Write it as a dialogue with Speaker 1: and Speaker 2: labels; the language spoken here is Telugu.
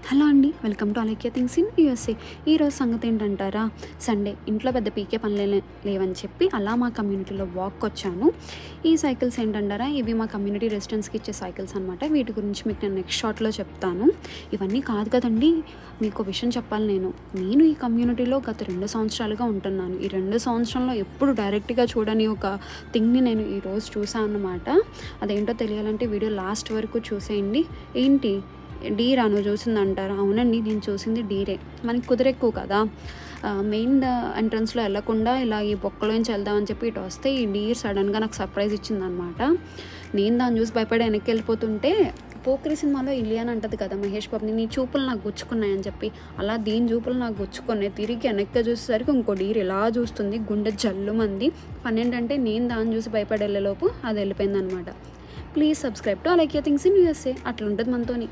Speaker 1: హలో అండి, welcome to Alaikya things in USA. ఈరోజు సంగతి ఏంటంటారా, సండే ఇంట్లో పెద్ద పీకే పనులే లేవని చెప్పి అలా మా కమ్యూనిటీలో వాక్ వచ్చాను. ఈ సైకిల్స్ ఏంటంటారా, ఇవి మా కమ్యూనిటీ రెసిడెంట్స్కి ఇచ్చే సైకిల్స్ అనమాట. వీటి గురించి మీకు నేను నెక్స్ట్ షార్ట్లో చెప్తాను. ఇవన్నీ కాదు కదండి, మీకు విషయం చెప్పాలి. నేను ఈ కమ్యూనిటీలో గత 2 సంవత్సరాలుగా ఉంటున్నాను. ఈ 2 సంవత్సరంలో ఎప్పుడు డైరెక్ట్గా చూడని ఒక థింగ్ని నేను ఈరోజు చూసాను అన్నమాట. అదేంటో తెలియాలంటే వీడియో లాస్ట్ వరకు చూసేయండి. ఏంటి డీరా నువ్వు చూసిందంటారా? అవునండి, నేను చూసింది డీరే. మనకి కుదిరెక్కువ కదా, మెయిన్ ఎంట్రన్స్లో వెళ్ళకుండా ఇలా ఈ బొక్కలోంచి వెళ్దామని చెప్పి ఇటు వస్తే ఈ డీర్ సడన్గా నాకు సర్ప్రైజ్ ఇచ్చిందనమాట. నేను దాన్ని చూసి భయపడి వెనక్కి వెళ్ళిపోతుంటే, పోకిరి సినిమాలో ఇలియాన్ అంటది కదా మహేష్ బాబుని, నీ చూపులు నాకు గుచ్చుకున్నాయని చెప్పి, అలా దీని చూపులు నాకు గుచ్చుకున్నాయి. తిరిగి వెనక్కి చూసేసరికి ఇంకో డీర్ ఇలా చూస్తుంది, గుండె జల్లుమంది. పని ఏంటంటే నేను దాన్ని చూసి భయపడి వెళ్ళేలోపు అది వెళ్ళిపోయింది అనమాట. Please subscribe to Alaikya things in USA. అట్లా ఉంటుంది మనతోని.